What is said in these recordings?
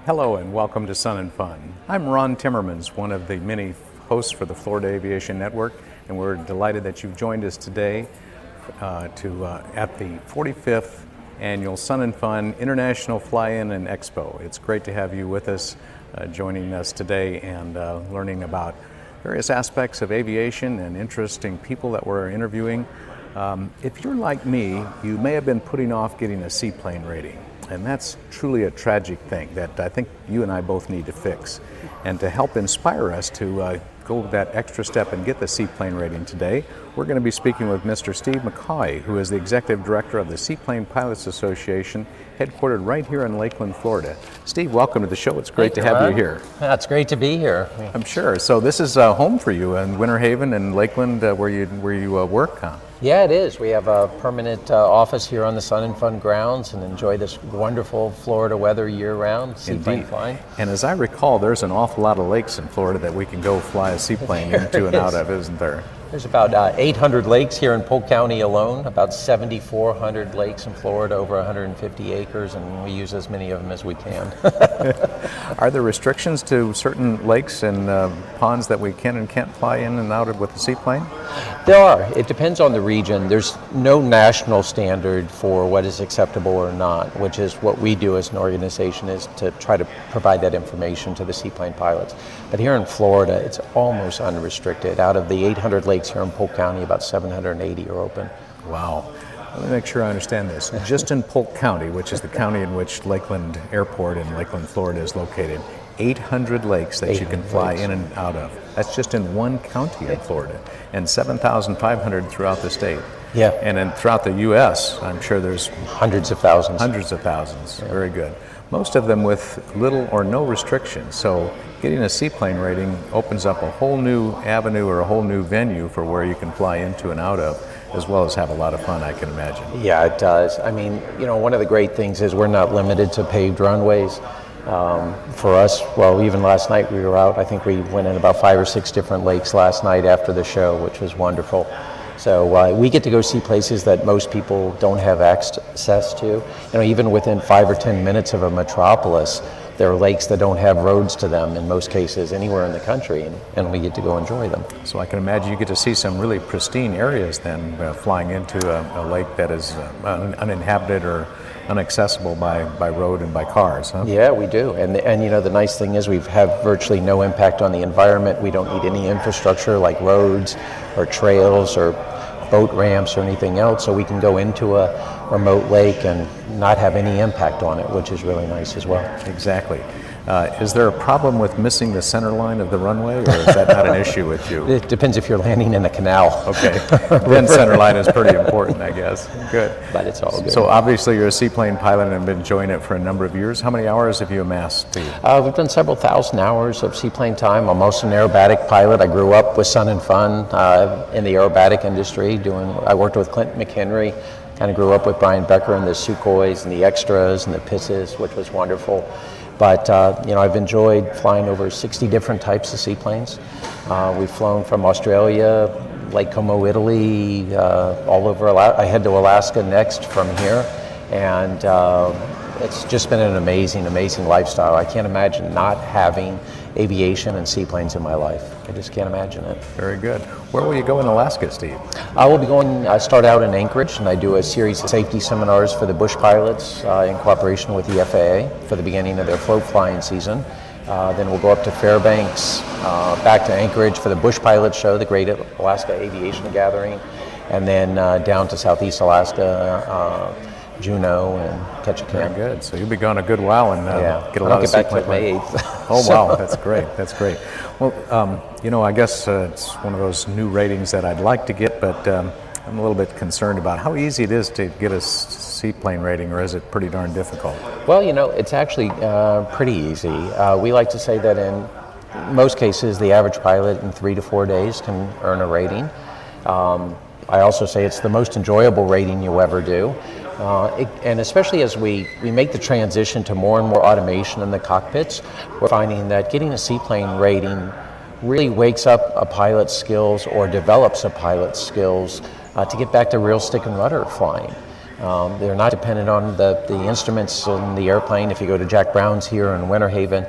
Hello and welcome to Sun and Fun. I'm Ron Timmermans, one of the many hosts for the Florida Aviation Network, and we're delighted that you've joined us today at the 45th Annual Sun and Fun International Fly-In and Expo. It's great to have you with us, joining us today and learning about various aspects of aviation and interesting people that we're interviewing. If you're like me, you may have been putting off getting a seaplane rating. And that's truly a tragic thing that I think you and I both need to fix. And to help inspire us to go that extra step and get the seaplane rating today, we're going to be speaking with Mr. Steve McCaughey, who is the Executive Director of the Seaplane Pilots Association, headquartered right here in Lakeland, Florida. Steve, welcome to the show. It's great to have you here. Yeah, it's great to be here. I'm sure. So this is home for you in Winter Haven and Lakeland, where you work, huh? Yeah, it is. We have a permanent office here on the Sun and Fun grounds and enjoy this wonderful Florida weather year-round, seaplane flying. And as I recall, there's an awful lot of lakes in Florida that we can go fly a seaplane into and out of, isn't there? There's about 800 lakes here in Polk County alone, about 7,400 lakes in Florida, over 150 acres, and we use as many of them as we can. Are there restrictions to certain lakes and ponds that we can and can't fly in and out of with a seaplane? There are. It depends on the region. There's no national standard for what is acceptable or not, which is what we do as an organization, is to try to provide that information to the seaplane pilots. But here in Florida, it's almost unrestricted. Out of the 800 lakes here in Polk County, about 780 are open. Wow. Let me make sure I understand this. Just in Polk County, which is the county in which Lakeland Airport in Lakeland, Florida is located, 800 lakes that you can fly in and out of. That's just in one county in Florida, and 7,500 throughout the state. Yeah. And then throughout the U.S., I'm sure there's hundreds of thousands. Hundreds of thousands. Yeah. Very good. Most of them with little or no restrictions. So getting a seaplane rating opens up a whole new avenue or a whole new venue for where you can fly into and out of, as well as have a lot of fun, I can imagine. Yeah, it does. I mean, you know, one of the great things is we're not limited to paved runways. For us, well, even last night we were out. I think we went in about 5 or 6 different lakes last night after the show, which was wonderful. So we get to go see places that most people don't have access to. You know, even within 5 or 10 minutes of a metropolis, there are lakes that don't have roads to them in most cases anywhere in the country, and we get to go enjoy them. So I can imagine you get to see some really pristine areas then, flying into a lake that is uninhabited or inaccessible by road and by cars, huh? Yeah, we do. And you know, the nice thing is we have virtually no impact on the environment. We don't need any infrastructure like roads or trails or boat ramps or anything else, so we can go into a remote lake and not have any impact on it, which is really nice as well. Exactly. Is there a problem with missing the center line of the runway, or is that not an issue with you? It depends if you're landing in a canal. Okay. Then center line is pretty important, I guess. Good. But it's all good. So obviously you're a seaplane pilot and have been enjoying it for a number of years. How many hours have you amassed, Steve? We've done several thousand hours of seaplane time. I'm also an aerobatic pilot. I grew up with Sun and Fun in the aerobatic industry. I worked with Clint McHenry. Kind of grew up with Brian Becker and the Sukhois and the extras and the pisses, which was wonderful. But you know, I've enjoyed flying over 60 different types of seaplanes. We've flown from Australia, Lake Como, Italy, all over Alaska. I head to Alaska next from here, and it's just been an amazing, amazing lifestyle. I can't imagine not having aviation and seaplanes in my life. I just can't imagine it. Very good. Where will you go in Alaska, Steve? I will be going, I start out in Anchorage, and I do a series of safety seminars for the bush pilots in cooperation with the FAA for the beginning of their float flying season. Then we'll go up to Fairbanks, back to Anchorage for the Bush Pilot Show, the Great Alaska Aviation Gathering, and then down to Southeast Alaska, Juneau and Ketchikan. Very good. So you'll be gone a good while and get a lot of seaplane. May 8th. Oh wow, that's great. That's great. Well, you know, I guess it's one of those new ratings that I'd like to get, but I'm a little bit concerned about how easy it is to get a seaplane rating, or is it pretty darn difficult? Well, it's actually pretty easy. We like to say that in most cases, the average pilot in 3 to 4 days can earn a rating. I also say it's the most enjoyable rating you'll ever do. And especially as we make the transition to more and more automation in the cockpits, we're finding that getting a seaplane rating really wakes up a pilot's skills or develops a pilot's skills to get back to real stick and rudder flying. They're not dependent on the instruments in the airplane. If you go to Jack Brown's here in Winter Haven,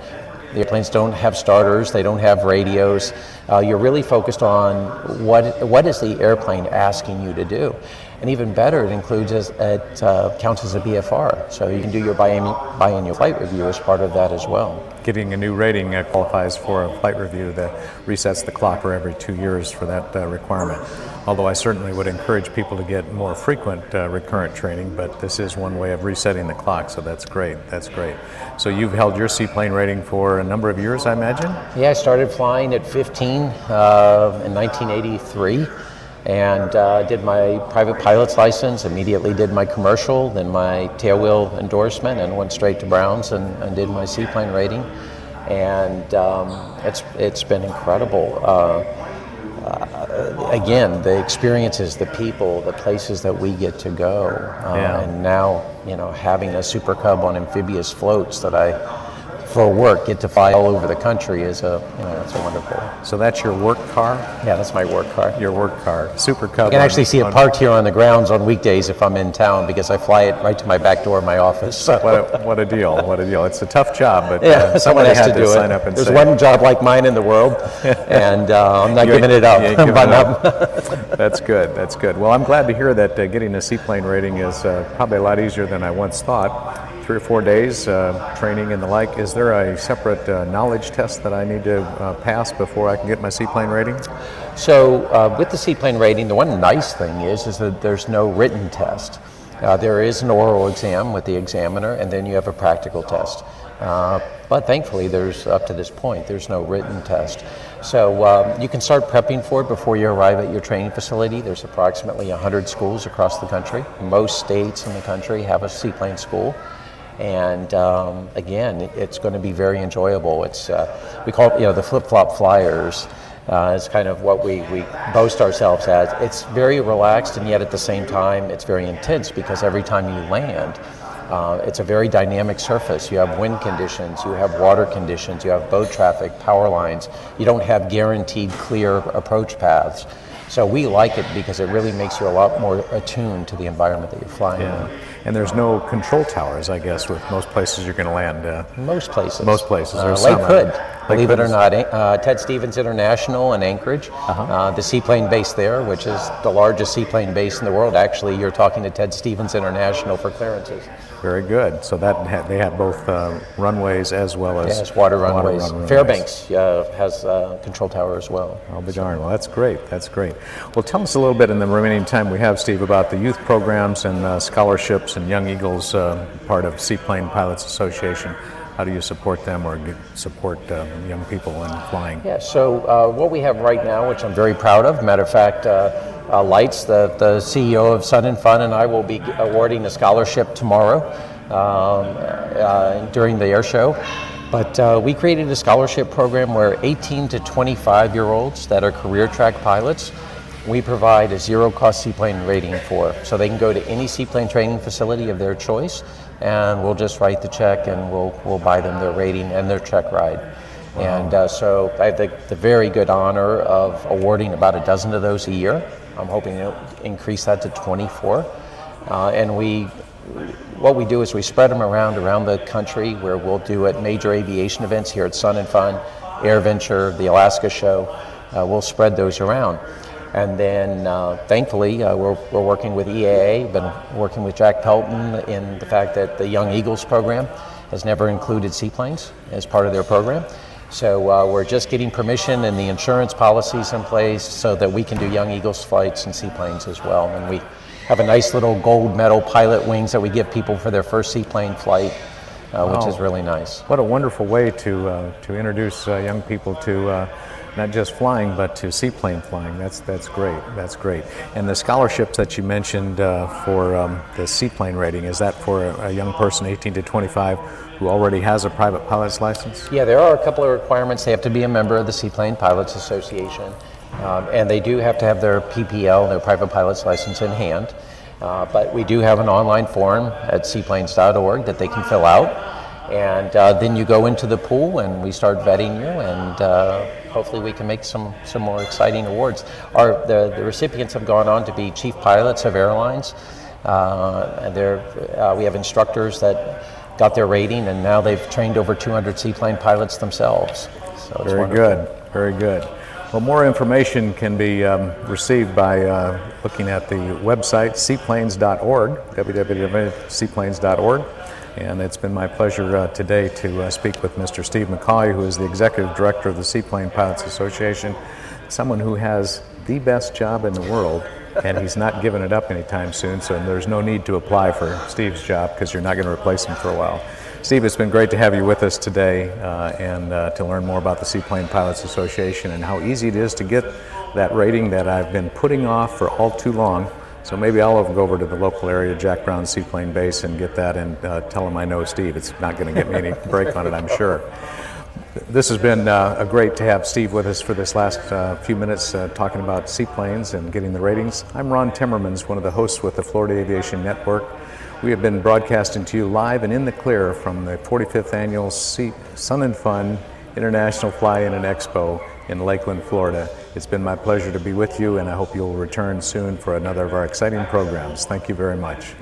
the airplanes don't have starters, they don't have radios. You're really focused on what is the airplane asking you to do. And even better, it counts as a BFR. So you can do your biannual flight review as part of that as well. Getting a new rating qualifies for a flight review that resets the clock for every 2 years for that requirement. Although I certainly would encourage people to get more frequent recurrent training, but this is one way of resetting the clock, so that's great. That's great. So you've held your seaplane rating for a number of years, I imagine? Yeah, I started flying at 15 in 1983. And did my private pilot's license, immediately did my commercial, then my tailwheel endorsement, and went straight to Brown's and did my seaplane rating. And it's been incredible. Again, the experiences, the people, the places that we get to go. And now, having a Super Cub on amphibious floats that for work, get to fly all over the country it's a wonderful. So that's your work car? Yeah, that's my work car. Your work car, Super Cub. You can actually see it parked here on the grounds on weekdays if I'm in town, because I fly it right to my back door of my office. So. What a deal! What a deal! It's a tough job, but someone has had to do sign it. up and There's say, one job like mine in the world, and I'm not giving it up. That's good. That's good. Well, I'm glad to hear that getting a seaplane rating is probably a lot easier than I once thought. 3 or 4 days training and the like. Is there a separate knowledge test that I need to pass before I can get my seaplane rating? So with the seaplane rating, the one nice thing is that there's no written test. There is an oral exam with the examiner, and then you have a practical test. But thankfully, up to this point, there's no written test. So you can start prepping for it before you arrive at your training facility. There's approximately 100 schools across the country. Most states in the country have a seaplane school. And again, it's going to be very enjoyable. We call it, the flip-flop flyers. Is kind of what we boast ourselves as. It's very relaxed, and yet at the same time, it's very intense, because every time you land, it's a very dynamic surface. You have wind conditions, you have water conditions, you have boat traffic, power lines. You don't have guaranteed clear approach paths. So we like it because it really makes you a lot more attuned to the environment that you're flying in. And there's no control towers, I guess, with most places you're going to land. Most places. Most places. Lake Hood, believe it or not. Ted Stevens International in Anchorage, the seaplane base there, which is the largest seaplane base in the world. Actually, you're talking to Ted Stevens International for clearances. Very good. So they have both runways as well as water runways. Fairbanks has a control tower as well. I'll be darned. Well, that's great. That's great. Well, tell us a little bit in the remaining time we have, Steve, about the youth programs and scholarships and Young Eagles, part of Seaplane Pilots Association. How do you support them or support young people in flying? Yeah, so what we have right now, which I'm very proud of, matter of fact, Lights, the CEO of Sun and Fun, and I will be awarding a scholarship tomorrow during the air show. But we created a scholarship program where 18 to 25-year-olds that are career track pilots, we provide a zero-cost seaplane rating for. So they can go to any seaplane training facility of their choice, and we'll just write the check, and we'll buy them their rating and their check ride. Wow. And so I have the very good honor of awarding about a dozen of those a year. I'm hoping to increase that to 24. And what we do is we spread them around the country, where we'll do at major aviation events here at Sun and Fun, Air Venture, the Alaska Show. We'll spread those around. And then, thankfully, we're working with EAA, been working with Jack Pelton in the fact that the Young Eagles program has never included seaplanes as part of their program. So we're just getting permission and the insurance policies in place so that we can do Young Eagles flights and seaplanes as well. And we have a nice little gold medal pilot wings that we give people for their first seaplane flight, which is really nice. What a wonderful way to introduce young people to not just flying, but to seaplane flying. That's great. That's great. And the scholarships that you mentioned for the seaplane rating, is that for a young person 18 to 25 who already has a private pilot's license? Yeah, there are a couple of requirements. They have to be a member of the Seaplane Pilots Association, and they do have to have their PPL, their private pilot's license, in hand. But we do have an online form at seaplanes.org that they can fill out. And then you go into the pool and we start vetting you, and hopefully we can make some more exciting awards. The recipients have gone on to be chief pilots of airlines. And we have instructors that got their rating, and now they've trained over 200 seaplane pilots themselves. So it's very wonderful. good, very good. Well, more information can be received by looking at the website seaplanes.org, www.seaplanes.org. And it's been my pleasure today to speak with Mr. Steve McCaughey, who is the Executive Director of the Seaplane Pilots Association, someone who has the best job in the world, and he's not giving it up anytime soon, so there's no need to apply for Steve's job because you're not going to replace him for a while. Steve, it's been great to have you with us today and to learn more about the Seaplane Pilots Association and how easy it is to get that rating that I've been putting off for all too long. So maybe I'll go over to the local area, Jack Brown Seaplane Base, and get that and tell him I know Steve. It's not going to get me any break on it, I'm sure. This has been great to have Steve with us for this last few minutes talking about seaplanes and getting the ratings. I'm Ron Timmermans, one of the hosts with the Florida Aviation Network. We have been broadcasting to you live and in the clear from the 45th Annual Sun and Fun International Fly-In and Expo in Lakeland, Florida. It's been my pleasure to be with you, and I hope you'll return soon for another of our exciting programs. Thank you very much.